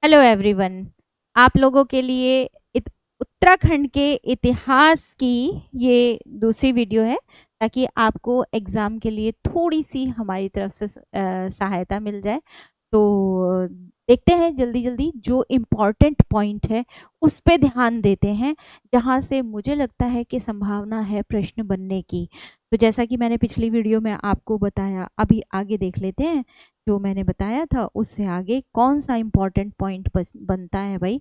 Hello everyone. आप लोगों के लिए उत्तराखंड के इतिहास की ये दूसरी वीडियो है, ताकि आपको एग्ज़ाम के लिए थोड़ी सी हमारी तरफ से सहायता मिल जाए। तो देखते हैं जल्दी जल्दी जो इम्पोर्टेंट पॉइंट है उस पे ध्यान देते हैं, जहाँ से मुझे लगता है कि संभावना है प्रश्न बनने की। तो जैसा कि मैंने पिछली वीडियो में आपको बताया, अभी आगे देख लेते हैं। जो मैंने बताया था उससे आगे कौन सा इम्पोर्टेंट पॉइंट बनता है भाई।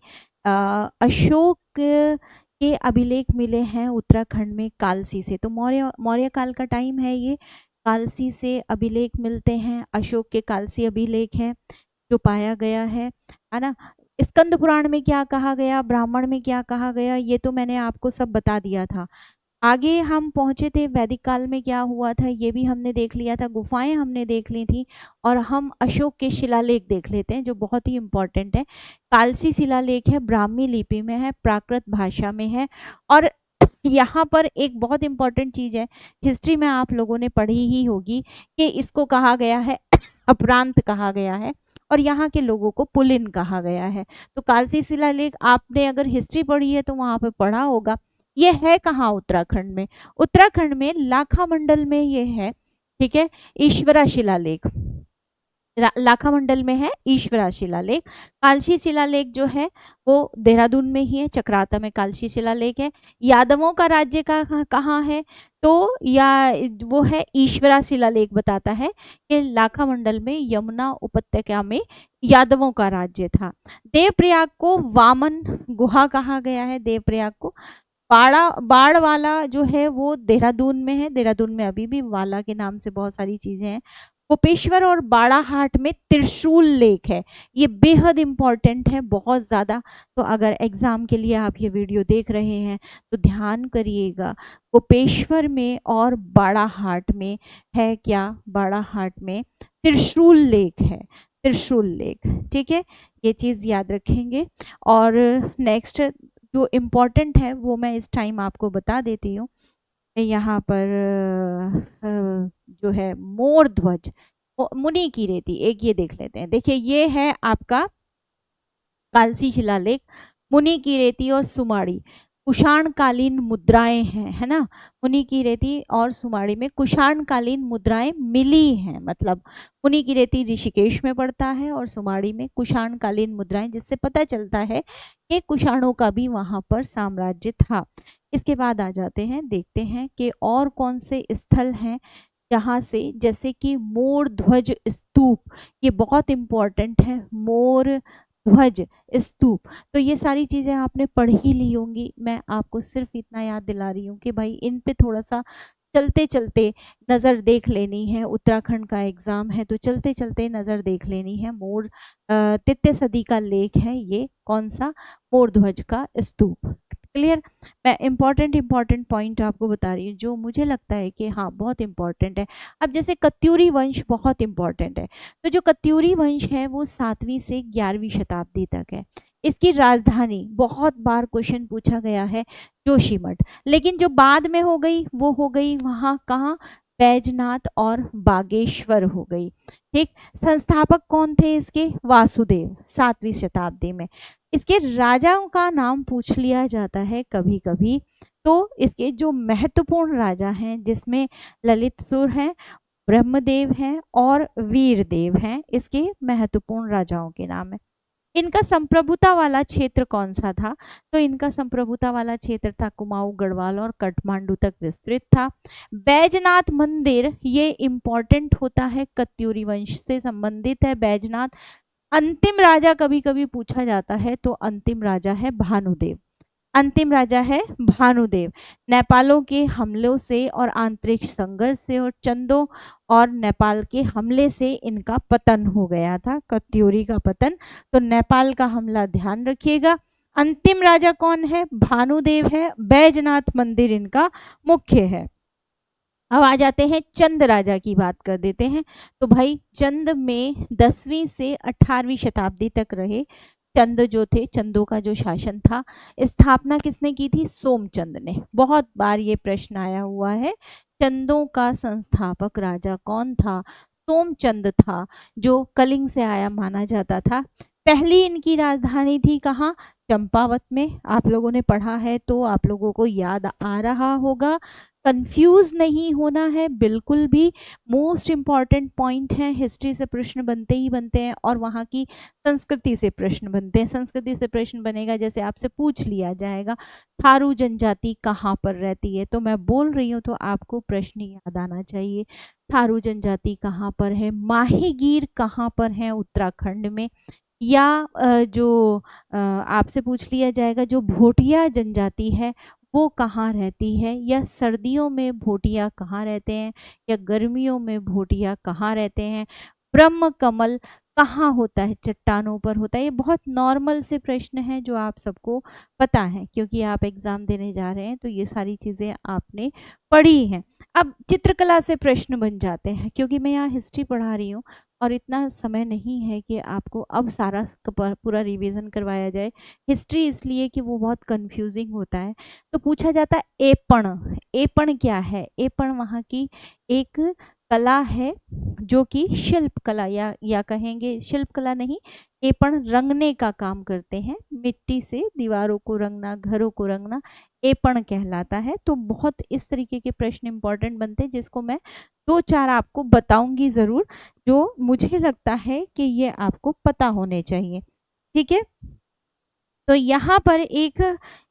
अशोक के अभिलेख मिले हैं उत्तराखंड में कालसी से। तो मौर्य मौर्य काल का टाइम है ये। कालसी से अभिलेख मिलते हैं, अशोक के कालसी अभिलेख है जो पाया गया है ना। स्कंद पुराण में क्या कहा गया, ब्राह्मण में क्या कहा गया, ये तो मैंने आपको सब बता दिया था। आगे हम पहुंचे थे, वैदिक काल में क्या हुआ था ये भी हमने देख लिया था, गुफाएं हमने देख ली थी। और हम अशोक के शिलालेख देख लेते हैं जो बहुत ही इंपॉर्टेंट है। कालसी शिलालेख है, ब्राह्मी लिपि में है, प्राकृत भाषा में है। और यहाँ पर एक बहुत इंपॉर्टेंट चीज है, हिस्ट्री में आप लोगों ने पढ़ी ही होगी कि इसको कहा गया है अपरांत कहा गया है, और यहाँ के लोगों को पुलिन कहा गया है। तो कालसी शिलालेख आपने अगर हिस्ट्री पढ़ी है तो वहां पे पढ़ा होगा। ये है कहाँ? उत्तराखंड में। उत्तराखंड में लाखा मंडल में ये है, ठीक है। ईश्वरा शिलालेख लाखा मंडल में है, ईश्वरा शिलालेख। कालशी शिलालेख जो है वो देहरादून में ही है, चक्राता में कालशी शिलालेख है। यादवों का राज्य का कहाँ है? तो या वो है ईश्वरा शिलालेख बताता है कि लाखा मंडल में यमुना उपत्यका में यादवों का राज्य था। देवप्रयाग को वामन गुहा कहा गया है। देवप्रयाग को बाड़ वाला जो है वो देहरादून में है। देहरादून में अभी भी वाला के नाम से बहुत सारी चीजें हैं। गोपेश्वर और बाड़ाहाट में त्रिशूल लेक है। ये बेहद इंपॉर्टेंट है, बहुत ज़्यादा। तो अगर एग्जाम के लिए आप ये वीडियो देख रहे हैं तो ध्यान करिएगा, गोपेश्वर में और बाड़ाहाट में है क्या? बाड़ाहाट में त्रिशूल लेक है, त्रिशूल लेक, ठीक है। ये चीज़ याद रखेंगे। और नेक्स्ट जो इम्पोर्टेंट है वो मैं इस टाइम आपको बता देती हूँ। यहाँ पर जो है मोर ध्वज, मुनि की रेती, एक ये देख लेते हैं। देखिए ये है आपका कालसी शिलालेख, मुनि की रेती और सुमाड़ी, कुषाण कालीन मुद्राएं हैं, है ना। मुनि की रेती और सुमाड़ी में कुषाण कालीन मुद्राएं मिली हैं, मतलब मुनि की रेती ऋषिकेश में पड़ता है और सुमाड़ी में कुषाण कालीन मुद्राएं, जिससे पता चलता है कि कुषाणों का भी वहां पर साम्राज्य था। इसके बाद आ जाते हैं, देखते हैं कि और कौन से स्थल हैं जहाँ से, जैसे कि मोर ध्वज स्तूप, ये बहुत इंपॉर्टेंट है। मोर ध्वज स्तूप, तो ये सारी चीजें आपने पढ़ ही ली होंगी। मैं आपको सिर्फ इतना याद दिला रही हूँ कि भाई इन पे थोड़ा सा चलते चलते नज़र देख लेनी है। उत्तराखंड का एग्जाम है तो चलते चलते नज़र देख लेनी है। मोर तृतीय सदी का लेख है ये, कौन सा? मोर ध्वज का स्तूप। क्लियर? मैं इंपॉर्टेंट पॉइंट आपको बता रही हूँ जो मुझे लगता है कि हाँ बहुत इंपॉर्टेंट है। अब जैसे कत्यूरी वंश बहुत इंपॉर्टेंट है, तो जो कत्यूरी वंश है वो 7वीं से 11वीं शताब्दी तक है। इसकी राजधानी, बहुत बार क्वेश्चन पूछा गया है, जोशीमठ। लेकिन जो बाद में हो गई वो हो गई वहाँ कहाँ? बैजनाथ और बागेश्वर हो गई, ठीक। संस्थापक कौन थे इसके? वासुदेव, 7वीं शताब्दी में। इसके राजाओं का नाम पूछ लिया जाता है कभी कभी, तो इसके जो महत्वपूर्ण राजा हैं, जिसमें ललित सुर हैं, ब्रह्मदेव हैं और वीरदेव हैं, इसके महत्वपूर्ण राजाओं के नाम है। इनका संप्रभुता वाला क्षेत्र कौन सा था? तो इनका संप्रभुता वाला क्षेत्र था कुमाऊं, गढ़वाल और काठमांडू तक विस्तृत था। बैजनाथ मंदिर ये इंपॉर्टेंट होता है, कत्यूरी वंश से संबंधित है बैजनाथ। अंतिम राजा कभी कभी पूछा जाता है, तो अंतिम राजा है भानुदेव। अंतिम राजा है भानुदेव। नेपालों के हमलों से और आंतरिक संघर्ष से और चंदों और नेपाल के हमले से इनका पतन हो गया था, कत्यूरी का पतन। तो नेपाल का हमला ध्यान रखिएगा। अंतिम राजा कौन है? भानुदेव है। बैजनाथ मंदिर इनका मुख्य है। अब आ जाते हैं चंद राजा की बात कर देते हैं। तो भाई चंद में 10वीं से 18वीं शताब्दी तक रहे। चंद जो थे, चंदों का जो शासन था, स्थापना किसने की थी? सोमचंद ने। बहुत बार ये प्रश्न आया हुआ है, चंदों का संस्थापक राजा कौन था? सोमचंद था, जो कलिंग से आया माना जाता था। पहली इनकी राजधानी थी कहाँ? चंपावत में। आप लोगों ने पढ़ा है तो आप लोगों को याद आ रहा होगा, कंफ्यूज नहीं होना है बिल्कुल भी। मोस्ट इम्पॉर्टेंट पॉइंट है, हिस्ट्री से प्रश्न बनते ही बनते हैं और वहाँ की संस्कृति से प्रश्न बनते हैं। संस्कृति से प्रश्न बनेगा, जैसे आपसे पूछ लिया जाएगा थारू जनजाति कहाँ पर रहती है, तो मैं बोल रही हूँ तो आपको प्रश्न याद आना चाहिए। थारू जनजाति कहाँ पर है, माहीगीर कहाँ पर है उत्तराखंड में, या जो आपसे पूछ लिया जाएगा जो भोटिया जनजाति है वो कहाँ रहती है, या सर्दियों में भोटिया कहाँ रहते हैं, या गर्मियों में भोटिया कहाँ रहते हैं, ब्रह्म कमल कहाँ होता है, चट्टानों पर होता है। ये बहुत नॉर्मल से प्रश्न हैं जो आप सबको पता है, क्योंकि आप एग्जाम देने जा रहे हैं तो ये सारी चीज़ें आपने पढ़ी हैं। अब चित्रकला से प्रश्न बन जाते हैं, क्योंकि मैं यहाँ हिस्ट्री पढ़ा रही हूँ और इतना समय नहीं है कि आपको अब सारा पूरा रिवीजन करवाया जाए। हिस्ट्री इसलिए कि वो बहुत कंफ्यूजिंग होता है। तो पूछा जाता है एपण, एपण क्या है? एपण वहाँ की एक कला है जो कि शिल्प कला या कहेंगे शिल्प कला नहीं, एपण रंगने का काम करते हैं, मिट्टी से दीवारों को रंगना, घरों को रंगना एपण कहलाता है। तो बहुत इस तरीके के प्रश्न इंपॉर्टेंट बनते हैं, जिसको मैं 2-4 आपको बताऊंगी ज़रूर, जो मुझे लगता है कि ये आपको पता होने चाहिए। ठीक है, तो यहाँ पर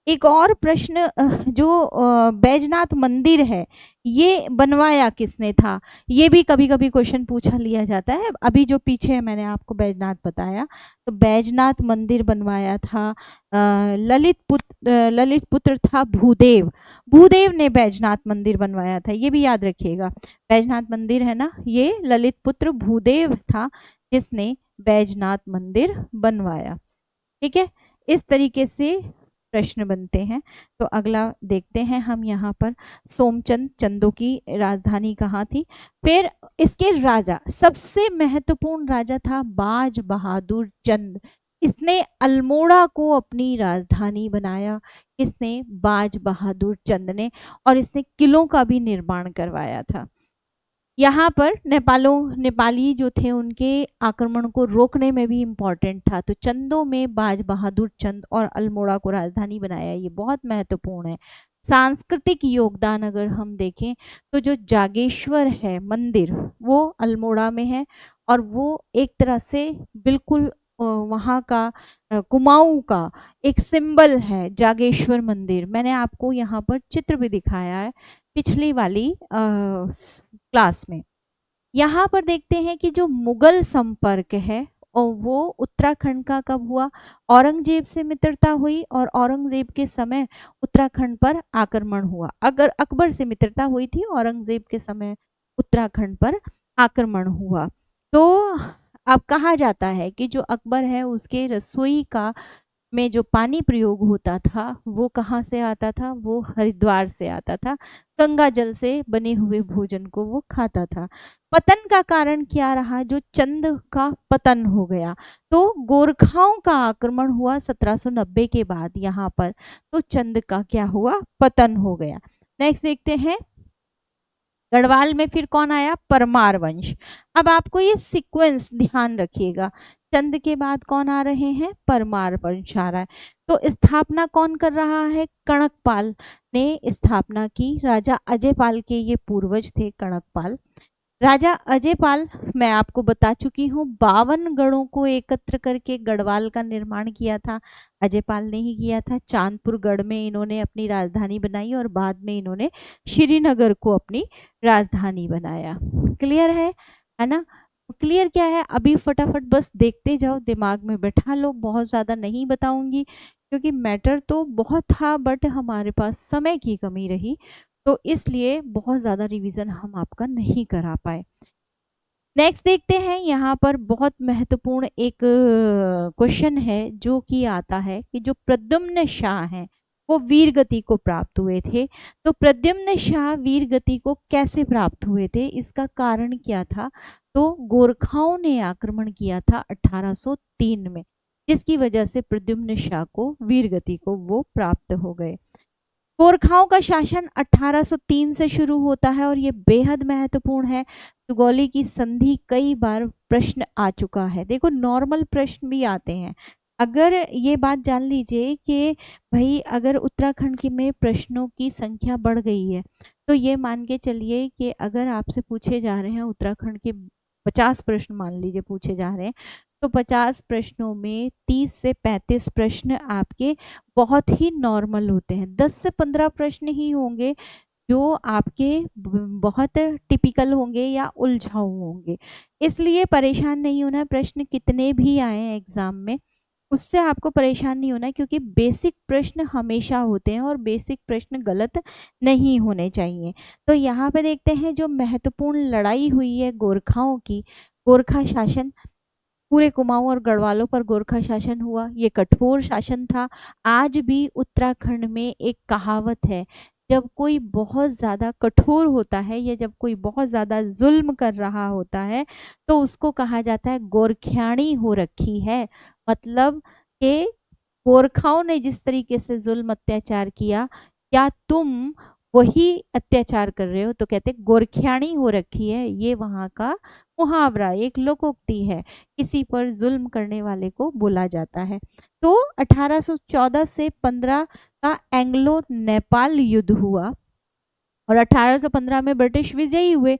एक और प्रश्न, जो बैजनाथ मंदिर है ये बनवाया किसने था, ये भी कभी कभी क्वेश्चन पूछा लिया जाता है। अभी जो पीछे मैंने आपको बैजनाथ बताया, तो बैजनाथ मंदिर बनवाया था ललित पुत्र था भूदेव। भूदेव ने बैजनाथ मंदिर बनवाया था, ये भी याद रखिएगा। बैजनाथ मंदिर है ना, ये ललित पुत्र भूदेव था जिसने बैजनाथ मंदिर बनवाया। ठीक है, इस तरीके से प्रश्न बनते हैं। तो अगला देखते हैं हम यहाँ पर, सोमचंद चंदों की राजधानी कहाँ थी। फिर इसके राजा, सबसे महत्वपूर्ण राजा था बाज बहादुर चंद। इसने अल्मोड़ा को अपनी राजधानी बनाया, इसने बाज बहादुर चंद ने, और इसने किलों का भी निर्माण करवाया था। यहाँ पर नेपाली जो थे उनके आक्रमण को रोकने में भी इम्पोर्टेंट था। तो चंदों में बाज बहादुर चंद और अल्मोड़ा को राजधानी बनाया, ये बहुत महत्वपूर्ण है। सांस्कृतिक योगदान अगर हम देखें तो जो जागेश्वर है मंदिर वो अल्मोड़ा में है, और वो एक तरह से बिल्कुल वहाँ का कुमाऊं का एक सिंबल है जागेश्वर मंदिर। मैंने आपको यहाँ पर चित्र भी दिखाया है पिछली वाली क्लास में। यहाँ पर देखते हैं कि जो मुगल संपर्क है और वो उत्तराखंड का कब हुआ, औरंगजेब से मित्रता हुई और औरंगजेब के समय उत्तराखंड पर आक्रमण हुआ। अगर अकबर से मित्रता हुई थी, औरंगजेब के समय उत्तराखंड पर आक्रमण हुआ। तो अब कहा जाता है कि जो अकबर है उसके रसोई का में जो पानी प्रयोग होता था वो कहाँ से आता था, वो हरिद्वार से आता था। गंगा जल से बने हुए भोजन को वो खाता था। पतन का कारण क्या रहा, जो चंद का पतन हो गया। तो गोरखाओं का आक्रमण हुआ 1790 के बाद यहाँ पर, तो चंद का क्या हुआ, पतन हो गया। नेक्स्ट देखते हैं, गढ़वाल में फिर कौन आया, परमार वंश। अब आपको ये सीक्वेंस ध्यान रखिएगा, चंद के बाद कौन आ रहे हैं, परमार वंश आ रहा है। तो स्थापना कौन कर रहा है, कणकपाल ने स्थापना की। राजा अजयपाल के ये पूर्वज थे कणकपाल। राजा अजयपाल, मैं आपको बता चुकी हूँ, 52 गढ़ों को एकत्र करके गढ़वाल का निर्माण किया था। अजयपाल ने ही किया था। चांदपुर गढ़ में इन्होंने अपनी राजधानी बनाई और बाद में इन्होंने श्रीनगर को अपनी राजधानी बनाया। क्लियर है ना? क्लियर क्या है, अभी फटाफट बस देखते जाओ, दिमाग में बैठा लो। बहुत ज़्यादा नहीं बताऊंगी क्योंकि मैटर तो बहुत था, बट हमारे पास समय की कमी रही, तो इसलिए बहुत ज़्यादा रिवीजन हम आपका नहीं करा पाए। नेक्स्ट देखते हैं, यहाँ पर बहुत महत्वपूर्ण एक क्वेश्चन है जो कि आता है कि जो प्रद्युम्न शाह हैं वो वीर गति को प्राप्त हुए थे। तो प्रद्युम्न शाह वीर गति को कैसे प्राप्त हुए थे, इसका कारण क्या था? तो गोरखाओं ने आक्रमण किया था 1803 में, जिसकी वजह से प्रद्युम्न शाह को वीर गति को वो प्राप्त हो गए। गोरखाओं का शासन 1803 से शुरू होता है और ये बेहद महत्वपूर्ण है। सुगौली की संधि कई बार प्रश्न आ चुका है। देखो नॉर्मल प्रश्न भी आते हैं। अगर ये बात जान लीजिए कि भाई अगर उत्तराखंड की में प्रश्नों की संख्या बढ़ गई है, तो ये मान के चलिए कि अगर आपसे पूछे जा रहे हैं उत्तराखंड के 50 प्रश्न मान लीजिए पूछे जा रहे हैं, तो 50 प्रश्नों में 30 से 35 प्रश्न आपके बहुत ही नॉर्मल होते हैं। 10 से 15 प्रश्न ही होंगे जो आपके बहुत टिपिकल होंगे या उलझाऊ होंगे। इसलिए परेशान नहीं होना, प्रश्न कितने भी आए एग्जाम में उससे आपको परेशान नहीं होना, क्योंकि बेसिक प्रश्न हमेशा होते हैं और बेसिक प्रश्न गलत नहीं होने चाहिए। तो यहाँ पे देखते हैं जो महत्वपूर्ण लड़ाई हुई है गोरखाओं की, गोरखा शासन, पूरे कुमाऊं और गढ़वालों पर गोरखा शासन हुआ। ये कठोर शासन था। आज भी उत्तराखंड में एक कहावत है, जब कोई बहुत ज़्यादा कठोर होता है या जब कोई बहुत ज़्यादा जुल्म कर रहा होता है तो उसको कहा जाता है गोरखियाणी हो रखी है। मतलब कि गोरखाओं ने जिस तरीके से जुल्म अत्याचार किया, क्या तुम वही अत्याचार कर रहे हो, तो कहते गोरखियाणी हो रखी है। ये वहाँ का मुहावरा, एक लोकोक्ति है, किसी पर जुल्म करने वाले को बोला जाता है। तो 1814 से 15 का एंग्लो नेपाल युद्ध हुआ और 1815 में ब्रिटिश विजयी हुए।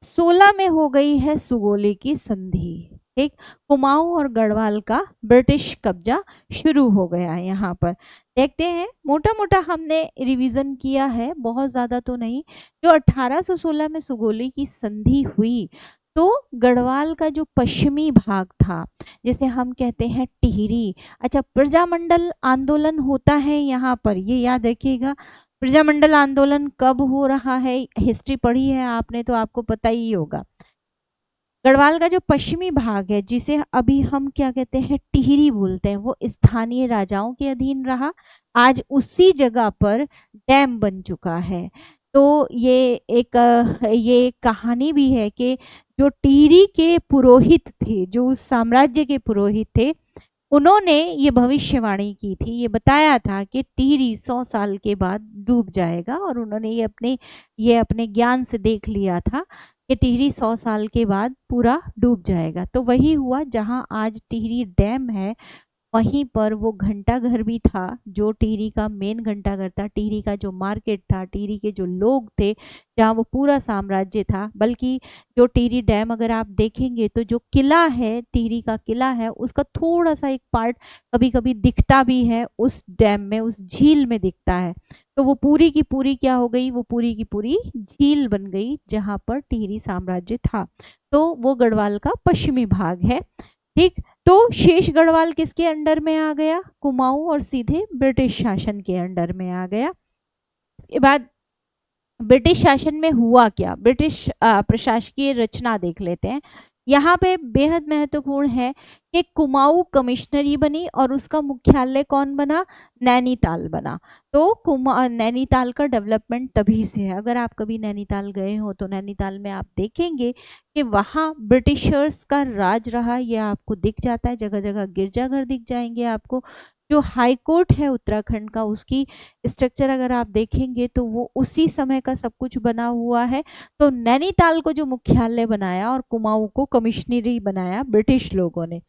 16 में हो गई है सुगौली की संधि। ठीक, कुमाऊं और गढ़वाल का ब्रिटिश कब्जा शुरू हो गया है। यहाँ पर देखते हैं, मोटा मोटा हमने रिवीजन किया है, बहुत ज़्यादा तो नहीं। जो 1816 में सुगौली की संधि हुई तो गढ़वाल का जो पश्चिमी भाग था, जिसे हम कहते हैं टिहरी, अच्छा प्रजामंडल आंदोलन होता है यहाँ पर, ये याद रखिएगा। प्रजामंडल आंदोलन कब हो रहा है, हिस्ट्री पढ़ी है आपने तो आपको पता ही होगा। गढ़वाल का जो पश्चिमी भाग है जिसे अभी हम क्या कहते हैं टिहरी बोलते हैं, वो स्थानीय राजाओं के अधीन रहा। आज उसी जगह पर डैम बन चुका है। तो ये कहानी भी है कि जो टिहरी के पुरोहित थे, जो उस साम्राज्य के पुरोहित थे, उन्होंने ये भविष्यवाणी की थी, ये बताया था कि टिहरी 100 साल के बाद डूब जाएगा और उन्होंने ये अपने ज्ञान से देख लिया था कि टिहरी 100 साल के बाद पूरा डूब जाएगा। तो वही हुआ, जहां आज टिहरी डैम है वहीं पर वो घंटाघर भी था, जो टिहरी का मेन घंटाघर था, टिहरी का जो मार्केट था, टिहरी के जो लोग थे, जहाँ वो पूरा साम्राज्य था। बल्कि जो टिहरी डैम अगर आप देखेंगे तो जो किला है, टिहरी का किला है, उसका थोड़ा सा एक पार्ट कभी कभी दिखता भी है उस डैम में, उस झील में दिखता है। तो वो पूरी की पूरी क्या हो गई, वो पूरी की पूरी झील बन गई जहाँ पर टिहरी साम्राज्य था। तो वो गढ़वाल का पश्चिमी भाग है। ठीक, तो शेष गढ़वाल किसके अंडर में आ गया, कुमाऊं, और सीधे ब्रिटिश शासन के अंडर में आ गया। इसके बाद ब्रिटिश शासन में हुआ क्या, ब्रिटिश प्रशासकीय रचना देख लेते हैं। यहाँ पे बेहद महत्वपूर्ण है कि कुमाऊं कमिश्नरी बनी और उसका मुख्यालय कौन बना, नैनीताल बना। तो नैनीताल का डेवलपमेंट तभी से है। अगर आप कभी नैनीताल गए हो तो नैनीताल में आप देखेंगे कि वहाँ ब्रिटिशर्स का राज रहा, ये आपको दिख जाता है। जगह जगह गिरजाघर दिख जाएंगे आपको। जो हाई कोर्ट है उत्तराखंड का, उसकी स्ट्रक्चर अगर आप देखेंगे तो वो उसी समय का सब कुछ बना हुआ है। तो नैनीताल को जो मुख्यालय बनाया और कुमाऊं को कमिश्नरी बनाया ब्रिटिश लोगों ने।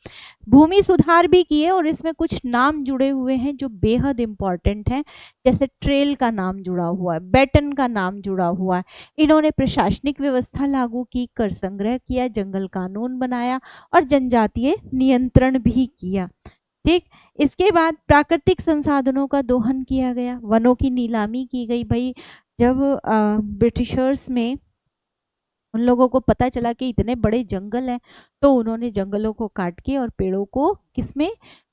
भूमि सुधार भी किए और इसमें कुछ नाम जुड़े हुए हैं जो बेहद इंपॉर्टेंट हैं, जैसे ट्रेल का नाम जुड़ा हुआ है, बेटन का नाम जुड़ा हुआ है। इन्होंने प्रशासनिक व्यवस्था लागू की, कर संग्रह किया, जंगल कानून बनाया और जनजातीय नियंत्रण भी किया। ठीक, इसके बाद प्राकृतिक संसाधनों का दोहन किया गया, वनों की नीलामी की गई। भाई जब ब्रिटिशर्स में उन लोगों को पता चला कि इतने बड़े जंगल हैं, तो उन्होंने जंगलों को काट के और पेड़ों को किसमें,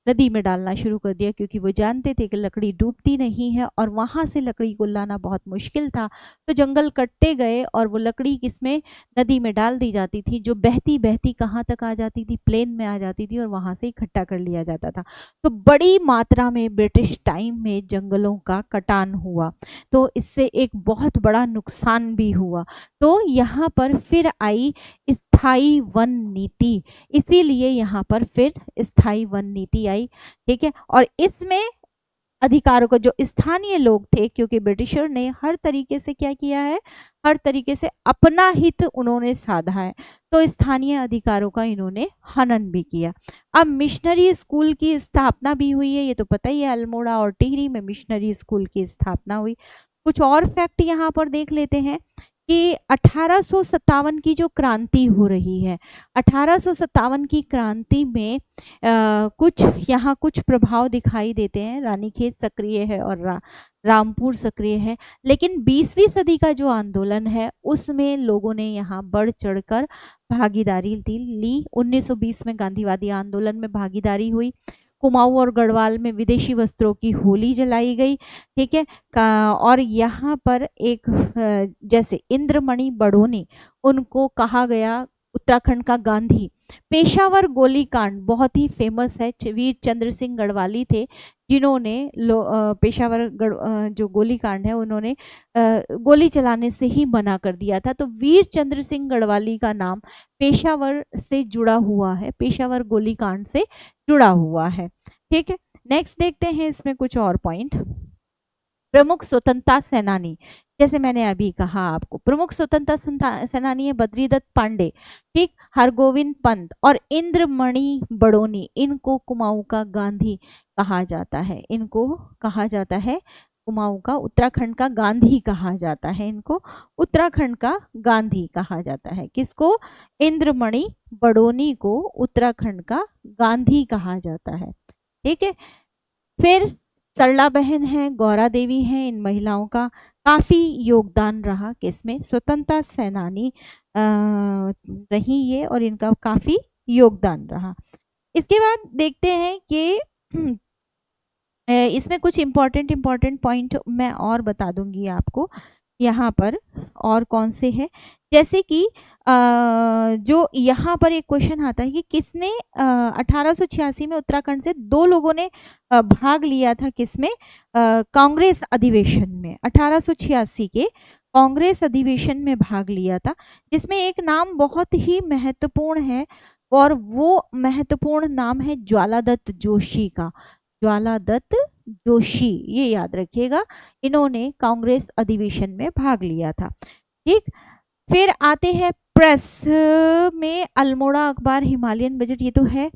नदी में डालना शुरू कर दिया, क्योंकि वो जानते थे कि लकड़ी डूबती नहीं है और वहाँ से लकड़ी को लाना बहुत मुश्किल था। तो जंगल कटते गए और वो लकड़ी किसमें, नदी में डाल दी जाती थी, जो बहती बहती कहाँ तक आ जाती थी, प्लेन में आ जाती थी और वहाँ से इकट्ठा कर लिया जाता था। तो बड़ी मात्रा में ब्रिटिश टाइम में जंगलों का कटान हुआ, तो इससे एक बहुत बड़ा नुकसान भी हुआ। तो यहाँ पर फिर आई स्थायी वन नीति, इसीलिए यहाँ पर फिर स्थायी वन नीति आई। ठीक है, और इसमें अधिकारों को, जो स्थानीय लोग थे, क्योंकि ब्रिटिशर ने हर तरीके से क्या किया है, हर तरीके से अपना हित उन्होंने साधा है, तो स्थानीय अधिकारों का इन्होंने हनन भी किया। अब मिशनरी स्कूल की स्थापना भी हुई है, ये तो पता ही है, अल्मोड़ा और टिहरी में मिशनरी स्कूल की स्थापना हुई। कुछ और फैक्ट यहाँ पर देख लेते हैं कि 1857 की जो क्रांति हो रही है, 1857 की क्रांति में कुछ यहाँ कुछ प्रभाव दिखाई देते हैं। रानीखेत सक्रिय है और रामपुर सक्रिय है, लेकिन 20वीं सदी का जो आंदोलन है उसमें लोगों ने यहाँ बढ़ चढ़कर भागीदारी ली। 1920 में गांधीवादी आंदोलन में भागीदारी हुई। कुमाऊं और गढ़वाल में विदेशी वस्त्रों की होली जलाई गई, ठीक है। और यहाँ पर एक जैसे इंद्रमणि बड़ोनी, उनको कहा गया उत्तराखंड का गांधी। पेशावर गोलीकांड बहुत ही फेमस है, वीर चंद्र सिंह गढ़वाली थे जिन्होंने पेशावर जो गोलीकांड है उन्होंने गोली चलाने से ही मना कर दिया था, तो वीर चंद्र सिंह गढ़वाली का नाम पेशावर से जुड़ा हुआ है, पेशावर गोलीकांड से जुड़ा हुआ है, ठीक है। नेक्स्ट देखते हैं इसमें कुछ और पॉइंट। प्रमुख स्वतंत्रता सेनानी, जैसे मैंने अभी कहा आपको, प्रमुख स्वतंत्रता सेनानी है बद्रीदत्त पांडे, ठीक, हरगोविंद पंत और इंद्रमणि बड़ोनी। इनको कुमाऊं का गांधी कहा जाता है, इनको कहा जाता है कुमाऊं का, उत्तराखंड का गांधी कहा जाता है, इनको उत्तराखंड का गांधी कहा जाता है। किसको? इंद्रमणि बड़ोनी को उत्तराखंड का गांधी कहा जाता है, ठीक है। फिर सरला बहन है, गौरा देवी है, इन महिलाओं का काफी योगदान रहा किसमें? स्वतंत्रता सेनानी रही ये, और इनका काफी योगदान रहा। इसके बाद देखते हैं कि इसमें कुछ इम्पोर्टेंट पॉइंट मैं और बता दूंगी आपको यहाँ पर, और कौन से हैं, जैसे कि जो यहाँ पर एक क्वेश्चन आता है कि किसने 1886 में उत्तराखंड से 2 लोगों ने भाग लिया था, किसमें? कांग्रेस अधिवेशन में, 1886 के कांग्रेस अधिवेशन में भाग लिया था, जिसमें एक नाम बहुत ही महत्वपूर्ण है, और वो महत्वपूर्ण नाम है ज्वालादत्त जोशी का। ज्वालादत्त जोशी, ये याद रखिएगा, इन्होंने कांग्रेस अधिवेशन में भाग लिया था, ठीक। फिर आते हैं प्रेस में अल्मोड़ा अखबार, हिमालयन बजट, ये तो है।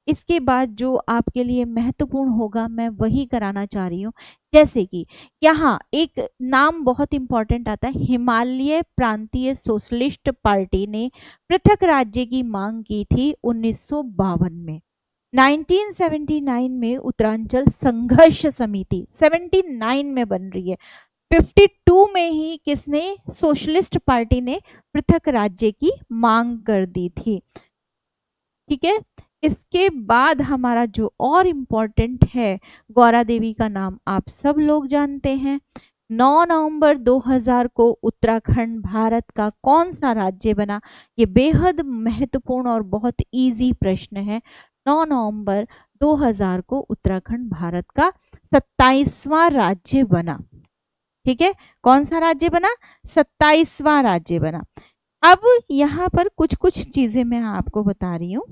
इसके बाद जो आपके लिए महत्वपूर्ण होगा मैं वही कराना चाह रही हूँ, जैसे कि यहाँ एक नाम बहुत इंपॉर्टेंट आता है, हिमालय प्रांतीय सोशलिस्ट पार्टी ने पृथक राज्य की मांग की थी 1952 में। 1979 में उत्तरांचल संघर्ष समिति 79 में बन रही है, 52 में ही किसने? सोशलिस्ट पार्टी ने पृथक राज्य की मांग कर दी थी, ठीक है। इसके बाद हमारा जो और इम्पोर्टेंट है, गौरा देवी का नाम आप सब लोग जानते हैं। 9 नवंबर 2000 को उत्तराखंड भारत का कौन सा राज्य बना? ये बेहद महत्वपूर्ण और बहुत इजी प्रश्न है। 9 नवंबर 2000 को उत्तराखंड भारत का 27वां राज्य बना, ठीक है। कौन सा राज्य बना? 27वां राज्य बना। अब यहाँ पर कुछ कुछ चीजें मैं आपको बता रही हूँ,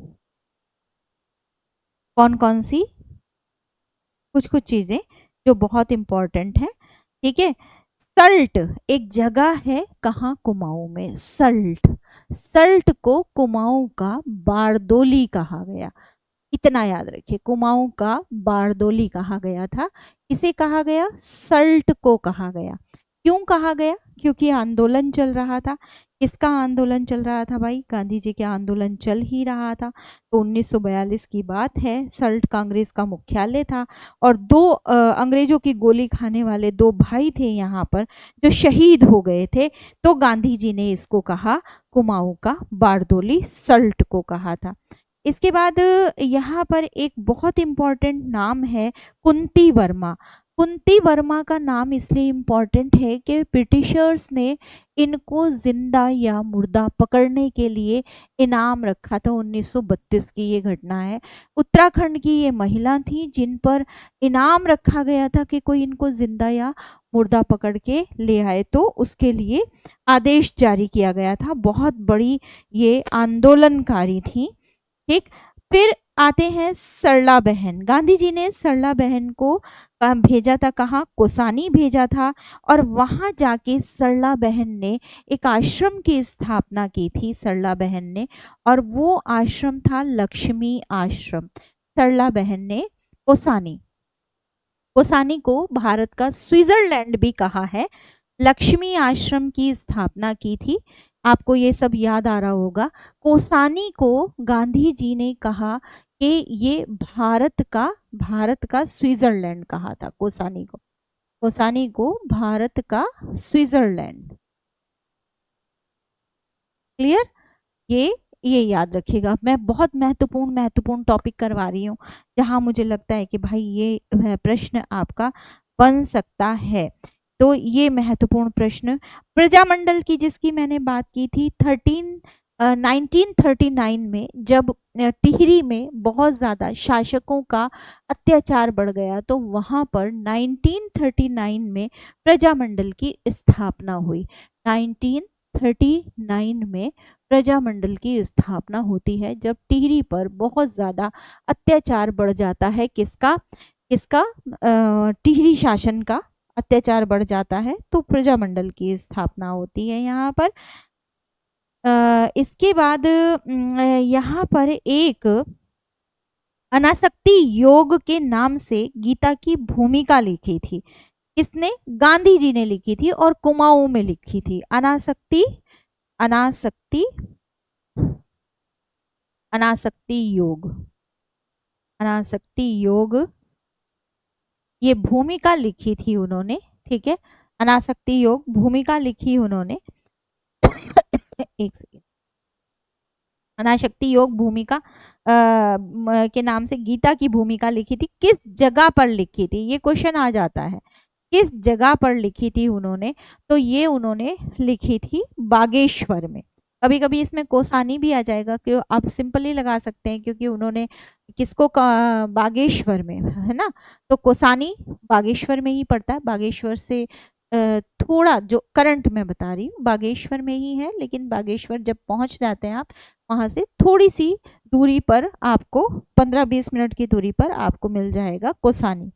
कौन कौन सी, कुछ कुछ चीजें जो बहुत इंपॉर्टेंट है, ठीक है। सल्ट एक जगह है, कहाँ? कुमाऊं में। सल्ट को कुमाऊं का बारदोली कहा गया, इतना याद रखिए, कुमाऊं का बारदोली कहा गया था। इसे कहा गया? सल्ट को कहा गया। क्यों कहा गया? क्योंकि आंदोलन चल रहा था। किसका आंदोलन चल रहा था भाई? गांधी जी का आंदोलन चल ही रहा था। तो 1942 की बात है, सल्ट कांग्रेस का मुख्यालय था, और 2 अंग्रेजों की गोली खाने वाले 2 भाई थे यहाँ पर जो शहीद हो गए थे, तो गांधी जी ने इसको कहा कुमाऊं का बारदोली, सल्ट को कहा था। इसके बाद यहाँ पर एक बहुत इम्पॉर्टेंट नाम है कुंती वर्मा। कुंती वर्मा का नाम इसलिए इम्पॉर्टेंट है कि ब्रिटिशर्स ने इनको जिंदा या मुर्दा पकड़ने के लिए इनाम रखा था। 1932 की ये घटना है। उत्तराखंड की ये महिला थी जिन पर इनाम रखा गया था कि कोई इनको जिंदा या मुर्दा पकड़ के ले आए, तो उसके लिए आदेश जारी किया गया था। बहुत बड़ी ये आंदोलनकारी थी, ठीक। फिर आते हैं सरला बहन। गांधी जी ने सरला बहन को भेजा था, कहाँ, कोसानी भेजा था, और वहां जाके सरला बहन ने एक आश्रम की स्थापना की थी, सरला बहन ने, और वो आश्रम था लक्ष्मी आश्रम। सरला बहन ने कोसानी कोसानी को भारत का स्विट्जरलैंड भी कहा है, लक्ष्मी आश्रम की स्थापना की थी। आपको ये सब याद आ रहा होगा। कोसानी को गांधी जी ने कहा कि ये भारत का स्विट्जरलैंड कहा था कोसानी को भारत का स्विट्जरलैंड। क्लियर? ये याद रखिएगा। मैं बहुत महत्वपूर्ण टॉपिक करवा रही हूँ, जहां मुझे लगता है कि भाई ये प्रश्न आपका बन सकता है। तो ये महत्वपूर्ण प्रश्न, प्रजामंडल की जिसकी मैंने बात की थी, 1939 में जब टिहरी में बहुत ज़्यादा शासकों का अत्याचार बढ़ गया, तो वहाँ पर 1939 में प्रजामंडल की स्थापना हुई। 1939 में प्रजामंडल की स्थापना होती है, जब टिहरी पर बहुत ज़्यादा अत्याचार बढ़ जाता है। किसका किसका टिहरी शासन का अत्याचार बढ़ जाता है, तो प्रजामंडल की स्थापना होती है यहाँ पर। इसके बाद यहाँ पर एक अनासक्ति योग के नाम से गीता की भूमिका लिखी थी। किसने? गांधी जी ने लिखी थी, और कुमाऊं में लिखी थी। अनासक्ति अनासक्ति अनासक्ति योग अनासक्ति योग ये भूमिका लिखी थी उन्होंने। ठीक है, अनासक्ति योग भूमिका लिखी उन्होंने। एक सेकेंड। अनाशक्ति योग भूमिका के नाम से गीता की भूमिका लिखी थी। किस जगह पर लिखी थी? ये क्वेश्चन आ जाता है, किस जगह पर लिखी थी उन्होंने? तो ये उन्होंने लिखी थी बागेश्वर में। कभी कभी इसमें कोसानी भी आ जाएगा, क्यों आप सिंपली लगा सकते हैं, क्योंकि उन्होंने किसको बागेश्वर में, है ना, तो कोसानी बागेश्वर में ही पड़ता है। बागेश्वर से थोड़ा, जो करंट में बता रही हूँ बागेश्वर में ही है, लेकिन बागेश्वर जब पहुंच जाते हैं आप, वहां से थोड़ी सी दूरी पर आपको 15-20 मिनट की दूरी पर आपको मिल जाएगा कोसानी।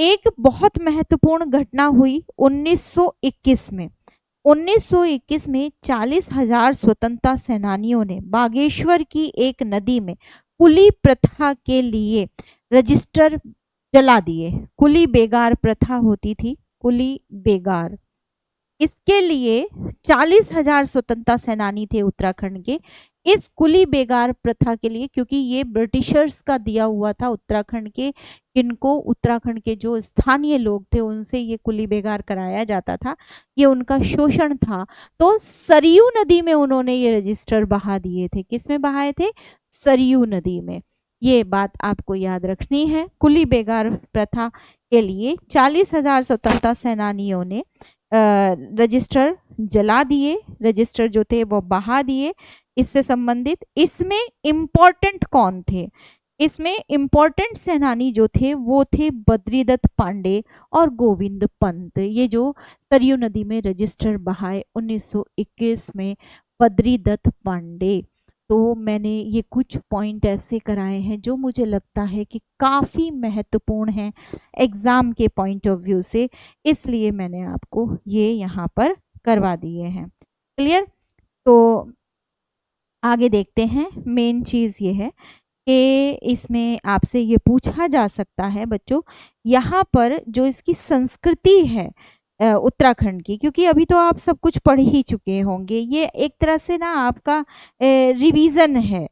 एक बहुत महत्वपूर्ण घटना हुई 1921 में। 1921 में 40,000 स्वतंत्रता सेनानियों ने बागेश्वर की एक नदी में कुली प्रथा के लिए रजिस्टर जला दिए। कुली बेगार प्रथा होती थी, कुली बेगार, इसके लिए 40,000 स्वतंत्रता सेनानी थे उत्तराखंड के। इस कुली बेगार प्रथा के लिए, क्योंकि ये ब्रिटिशर्स का दिया हुआ था उत्तराखंड के, किनको? उत्तराखंड के जो स्थानीय लोग थे उनसे ये कुली बेगार कराया जाता था, ये उनका शोषण था। तो सरयू नदी में उन्होंने ये रजिस्टर बहा दिए थे। किस में बहाए थे? सरयू नदी में। ये बात आपको याद रखनी है। कुली बेगार प्रथा के लिए 40,000 स्वतंत्रता सेनानियों ने रजिस्टर जला दिए, रजिस्टर जो थे वो बहा दिए इससे संबंधित। इसमें इम्पोर्टेंट कौन थे? इसमें इम्पोर्टेंट सेनानी जो थे वो थे बद्रीदत्त पांडे और गोविंद पंत। ये जो सरयू नदी में रजिस्टर बहाए 1921 में, बद्रीदत्त पांडे। तो मैंने ये कुछ पॉइंट ऐसे कराए हैं जो मुझे लगता है कि काफ़ी महत्वपूर्ण हैं एग्ज़ाम के पॉइंट ऑफ व्यू से, इसलिए मैंने आपको ये यहाँ पर करवा दिए हैं। क्लियर? तो आगे देखते हैं। मेन चीज़ ये है कि इसमें आपसे ये पूछा जा सकता है बच्चों, यहाँ पर जो इसकी संस्कृति है उत्तराखंड की, क्योंकि अभी तो आप सब कुछ पढ़ ही चुके होंगे, ये एक तरह से ना आपका रिवीजन है,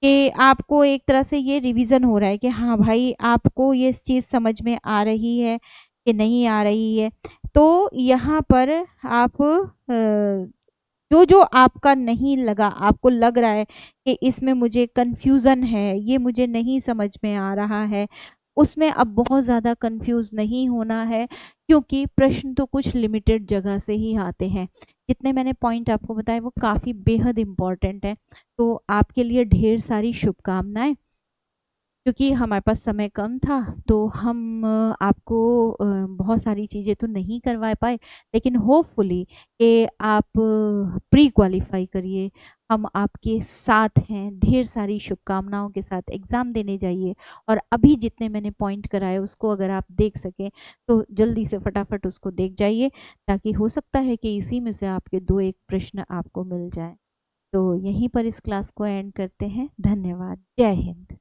कि आपको एक तरह से ये रिवीजन हो रहा है कि हाँ भाई आपको ये चीज़ समझ में आ रही है कि नहीं आ रही है। तो यहाँ पर आप जो जो आपका नहीं लगा, आपको लग रहा है कि इसमें मुझे कन्फ्यूज़न है, ये मुझे नहीं समझ में आ रहा है, उसमें अब बहुत ज़्यादा कंफ्यूज नहीं होना है, क्योंकि प्रश्न तो कुछ लिमिटेड जगह से ही आते हैं। जितने मैंने पॉइंट आपको बताए वो काफ़ी बेहद इम्पॉर्टेंट है। तो आपके लिए ढेर सारी शुभकामनाएं। क्योंकि हमारे पास समय कम था तो हम आपको बहुत सारी चीज़ें तो नहीं करवा पाए, लेकिन होपफुली कि आप प्री क्वालिफाई करिए। हम आपके साथ हैं, ढेर सारी शुभकामनाओं के साथ एग्ज़ाम देने जाइए। और अभी जितने मैंने पॉइंट कराए उसको अगर आप देख सकें तो जल्दी से फटाफट उसको देख जाइए, ताकि हो सकता है कि इसी में से आपके 2-1 प्रश्न आपको मिल जाएं। तो यहीं पर इस क्लास को एंड करते हैं। धन्यवाद। जय हिंद।